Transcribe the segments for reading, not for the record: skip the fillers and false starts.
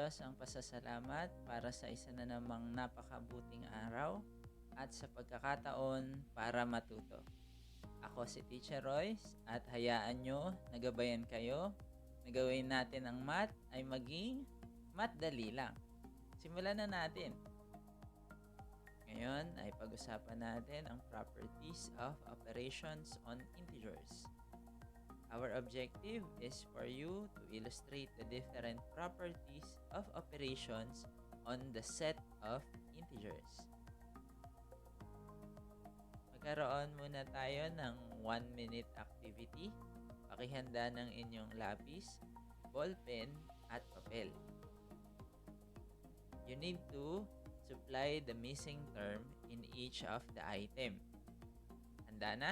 lubos ang pasasalamat para sa isa na namang napakabuting araw at sa pagkakataon para matuto. Ako si Teacher Royce at hayaan nyo na gabayan kayo na gawin natin ang math ay maging madali lang. Simulan na natin. Ngayon ay pag-usapan natin ang properties of operations on integers. Our objective is for you to illustrate the different properties of operations on the set of integers. Magkaroon muna tayo ng 1-minute activity. Pakihanda ng inyong lapis, ballpen, at papel. You need to supply the missing term in each of the item. Handa na?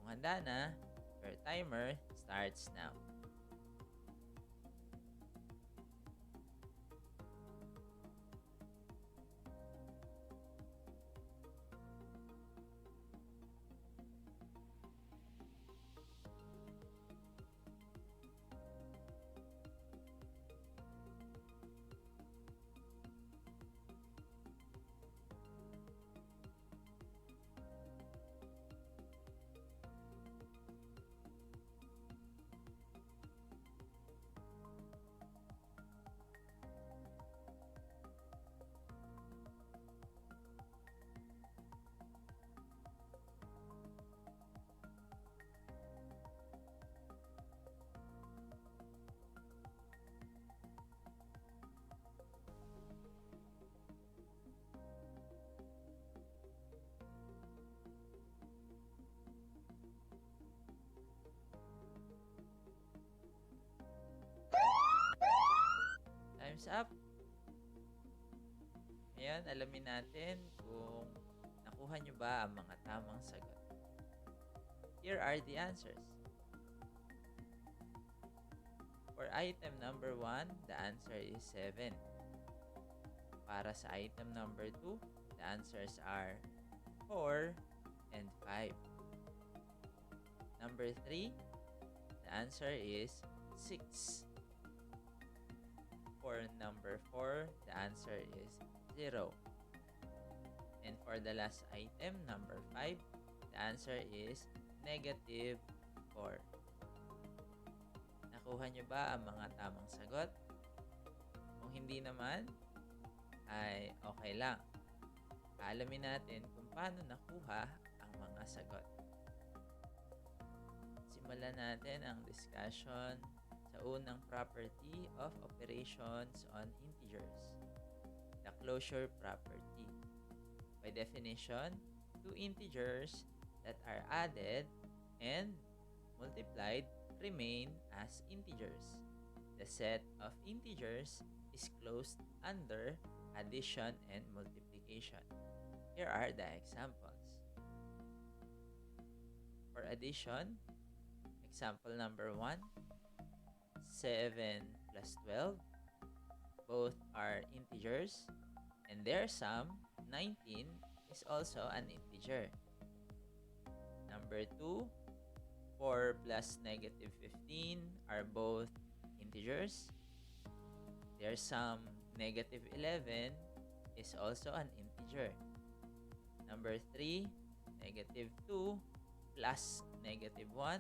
Kung handa na, your timer starts now. Time's up. Ngayon, alamin natin kung nakuha nyo ba ang mga tamang sagot. Here are the answers. For item number 1, the answer is 7. Para sa item number 2, the answers are 4 and 5. Number 3, the answer is 6. For number 4, the answer is 0. And for the last item, number 5, the answer is negative 4. Nakuha nyo ba ang mga tamang sagot? Kung hindi naman, ay okay lang. Alamin natin kung paano nakuha ang mga sagot. Simulan natin ang discussion sa unang property of operations on integers, the closure property. By definition, two integers that are added and multiplied remain as integers. The set of integers is closed under addition and multiplication. Here are the examples. For addition, example number 1, 7 plus 12. Both are integers, and their sum, 19, is also an integer. Number 2, 4 plus negative 15 are both integers. Their sum, negative 11, is also an integer. Number 3, negative 2 plus negative 1,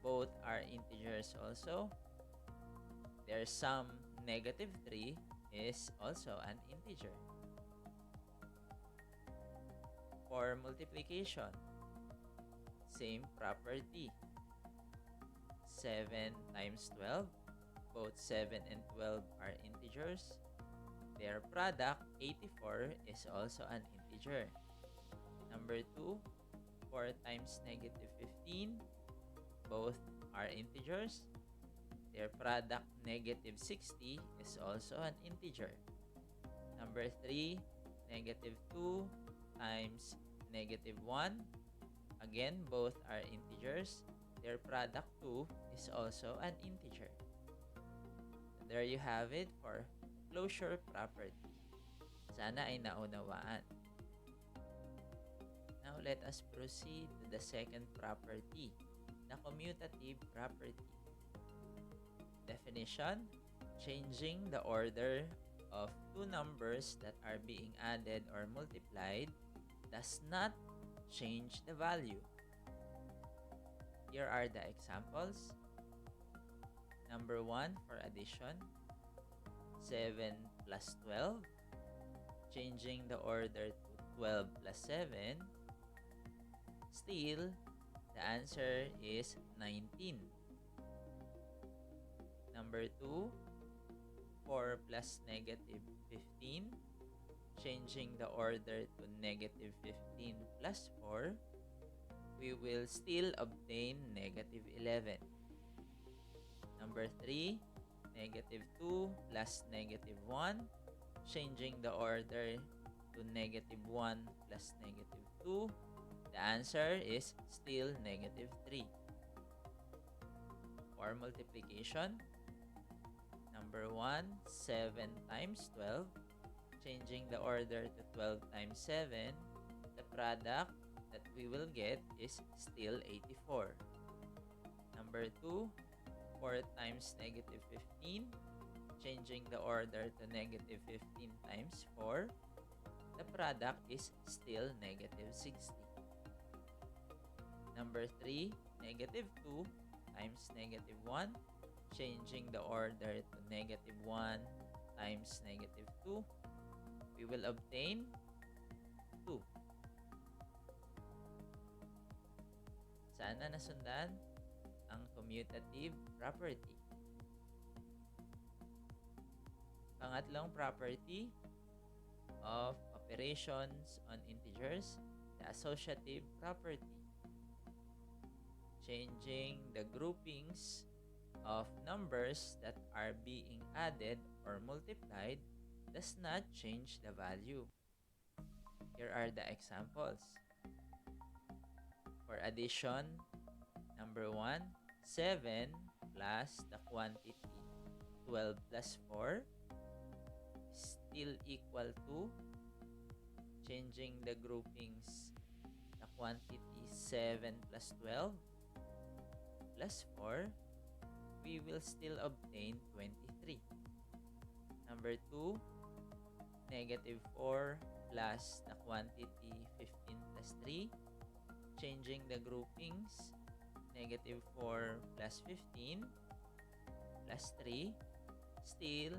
both are integers also. Their sum, negative 3, is also an integer. For multiplication, same property. 7 times 12, both 7 and 12 are integers. Their product, 84, is also an integer. Number 2, 4 times negative 15, both are integers. Their product, negative 60, is also an integer. Number 3, negative 2 times negative 1. Again, both are integers. Their product, 2, is also an integer. And there you have it for closure property. Sana ay naunawaan. Now, let us proceed to the second property, the commutative property. Definition, changing the order of two numbers that are being added or multiplied does not change the value. Here are the examples. Number 1 for addition, 7 plus 12. Changing the order to 12 plus 7. Still, the answer is 19. Number 2, 4 plus negative 15. Changing the order to negative 15 plus 4. We will still obtain negative 11. Number 3, negative 2 plus negative 1. Changing the order to negative 1 plus negative 2. The answer is still negative 3. For multiplication, number 1, 7 times 12. Changing the order to 12 times 7. The product that we will get is still 84. Number 2, 4 times negative 15. Changing the order to negative 15 times 4. The product is still negative 60. Number 3, negative 2 times negative 1. Changing the order to negative 1 times negative 2. We will obtain 2. Sana nasundan ang commutative property. Pangatlong property of operations on integers, the associative property. Changing the groupings of numbers that are being added or multiplied does not change the value. Here are the examples. For addition, number 1, 7 plus the quantity 12 plus 4 still equal to, changing the groupings, the quantity 7 plus 12 plus 4, we will still obtain 23. Number 2, negative 4 plus the quantity 15 plus 3. Changing the groupings, negative 4 plus 15 plus 3. Still,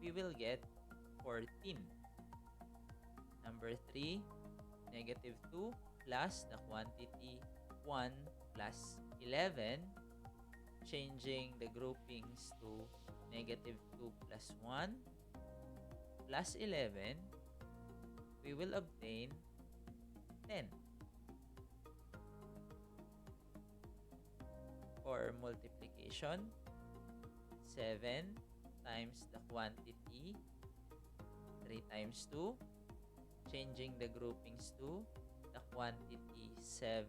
we will get 14. Number 3, negative 2 plus the quantity 1 plus 11. Changing the groupings to negative 2 plus 1 plus 11, we will obtain 10. For multiplication, 7 times the quantity 3 times 2. Changing the groupings to the quantity 7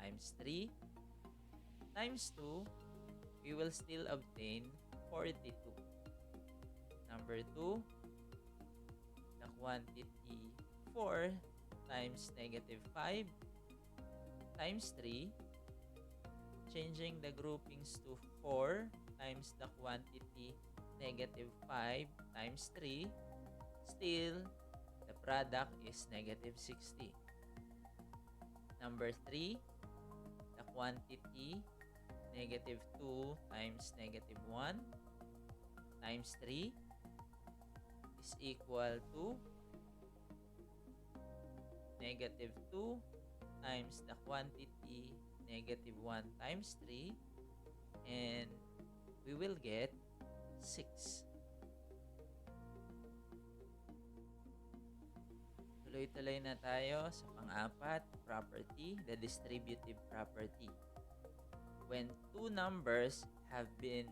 times 3 times 2, we will still obtain 42. Number 2, the quantity 4 times negative 5 times 3. Changing the groupings to 4 times the quantity negative 5 times 3. Still, the product is negative 60. Number 3, the quantity negative 2 times negative 1 times 3 is equal to negative 2 times the quantity negative 1 times 3, and we will get 6. Tuloy-tuloy na tayo sa pang-apat property, the distributive property. When two numbers have been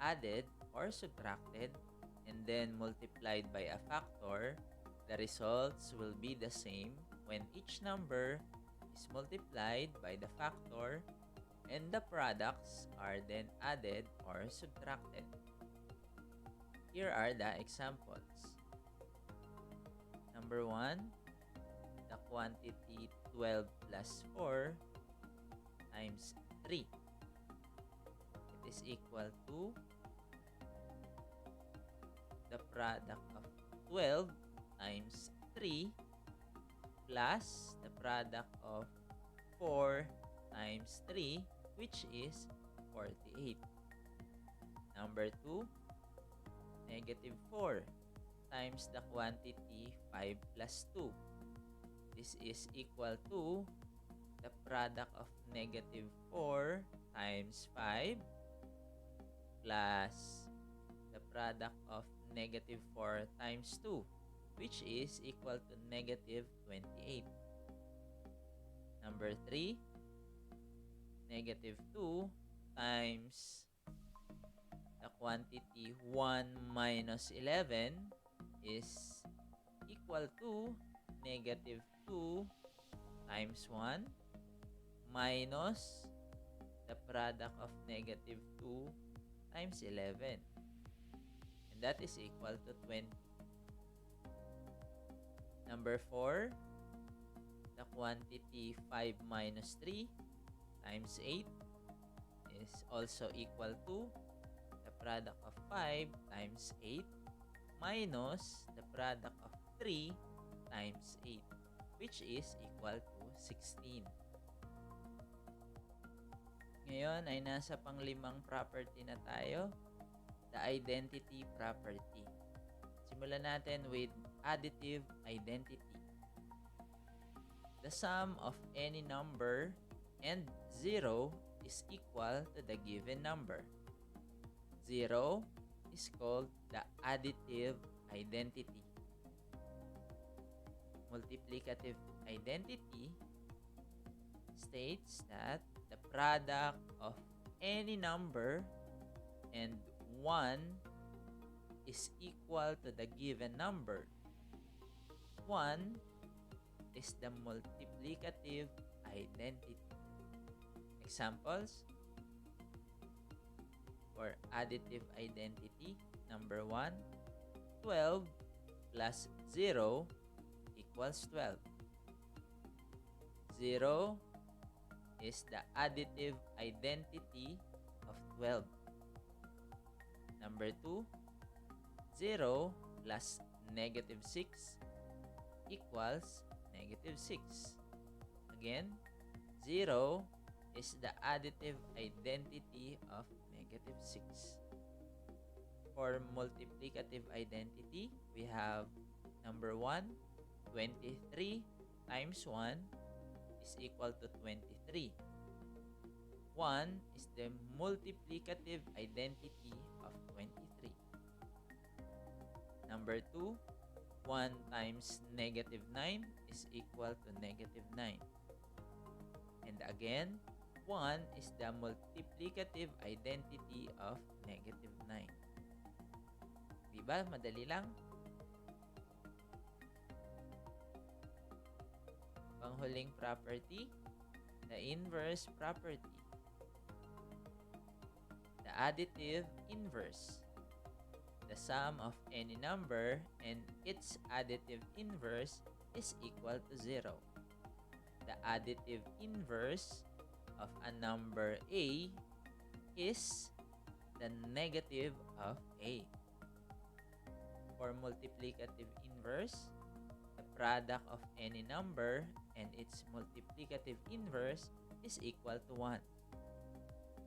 added or subtracted and then multiplied by a factor, the results will be the same when each number is multiplied by the factor and the products are then added or subtracted. Here are the examples. Number 1, the quantity 12 plus 4 times 3. It is equal to the product of 12 times 3 plus the product of 4 times 3, which is 48. Number 2, negative 4 times the quantity 5 plus 2. This is equal to the product of negative 4 times 5 plus the product of negative 4 times 2, which is equal to negative 28. Number 3, negative 2 times the quantity 1 minus 11 is equal to negative 2 times 1 minus the product of negative 2 times 11. And that is equal to 20. Number 4, the quantity 5 minus 3 times 8 is also equal to the product of 5 times 8 minus the product of 3 times 8, which is equal to 16. Ngayon ay nasa panglimang property na tayo, the identity property. Simulan natin with additive identity. The sum of any number and 0 is equal to the given number. 0 is called the additive identity. Multiplicative identity states that the product of any number and 1 is equal to the given number. 1 is the multiplicative identity. Examples for additive identity. Number 1, 12 plus 0 equals 12. 0 is the additive identity of 12. Number 2, 0 plus negative 6 equals negative 6. Again, 0 is the additive identity of negative 6. For multiplicative identity, we have number 1, 23 times 1 is equal to 23. 1 is the multiplicative identity of 23. Number 2, 1 times negative 9 is equal to negative 9. And again, 1 is the multiplicative identity of negative 9. Diba? Madali lang. Panghuling property, the inverse property. The additive inverse. The sum of any number and its additive inverse is equal to 0. The additive inverse of a number A is the negative of A. For multiplicative inverse, the product of any number and its multiplicative inverse is equal to 1.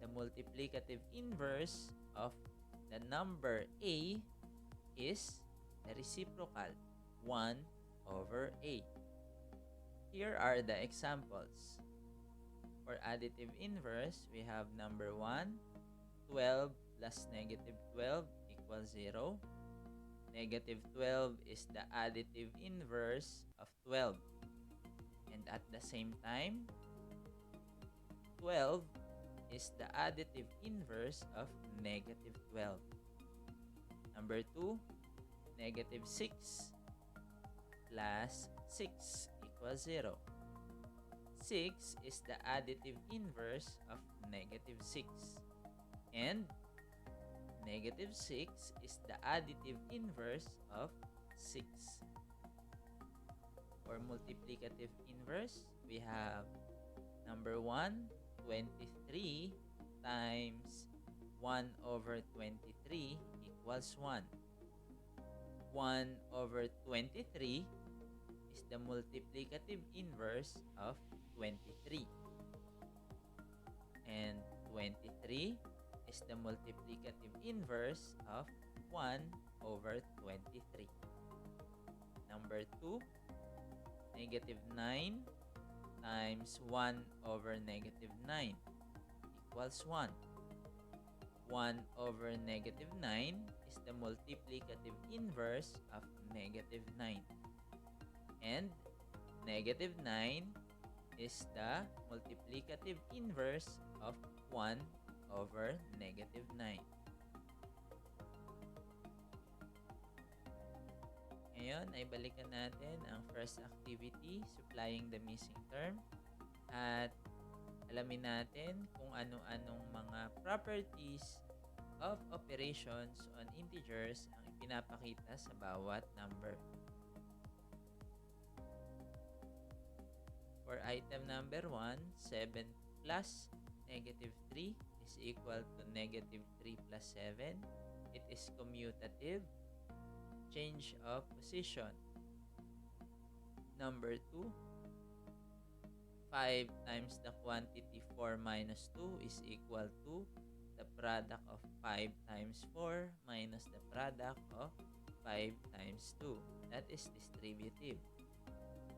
The multiplicative inverse of the number A is the reciprocal, 1 over A. Here are the examples. For additive inverse, we have number 1, 12 plus negative 12 equals 0. Negative 12 is the additive inverse of 12. And at the same time, 12 is the additive inverse of negative 12. Number 2, negative 6 plus 6 equals 0. 6 is the additive inverse of negative 6. And negative 6 is the additive inverse of 6. For multiplicative inverse, we have number 1, 23 times 1 over 23 equals 1. 1 over 23 is the multiplicative inverse of 23. And 23 is the multiplicative inverse of 1 over 23. Number 2, negative 9 times 1 over negative 9 equals 1. 1 over negative 9 is the multiplicative inverse of negative 9. And negative 9 is the multiplicative inverse of 1 over negative 9. Ngayon ay balikan natin ang first activity, supplying the missing term. At alamin natin kung ano-anong mga properties of operations on integers ang ipinapakita sa bawat number. For item number 1, 7 plus negative 3 is equal to negative 3 plus 7. It is commutative. Change of position. Number 2, 5 times the quantity 4 minus 2 is equal to the product of 5 times 4 minus the product of 5 times 2. That is distributive.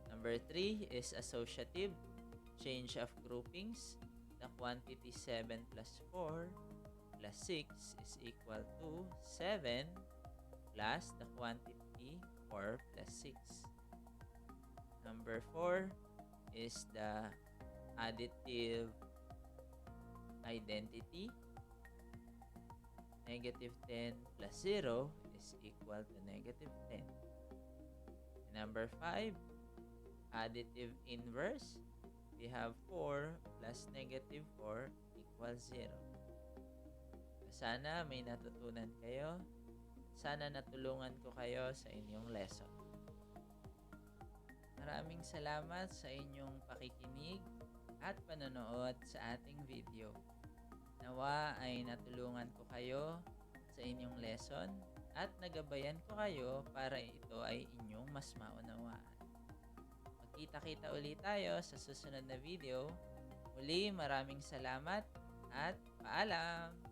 Number 3 is associative. Change of groupings. The quantity 7 plus 4 plus 6 is equal to 7 plus the quantity 4 plus 6. Number 4 is the additive identity. Negative 10 plus 0 is equal to negative 10. Number 5, additive inverse. We have 4 plus negative 4 equals 0. Sana may natutunan kayo. Sana natulungan ko kayo sa inyong lesson. Maraming salamat sa inyong pakikinig at panonood sa ating video. Nawa ay natulungan ko kayo sa inyong lesson at nagabayan ko kayo para ito ay inyong mas maunawaan. Magkita-kita ulit tayo sa susunod na video. Muli, maraming salamat at paalam!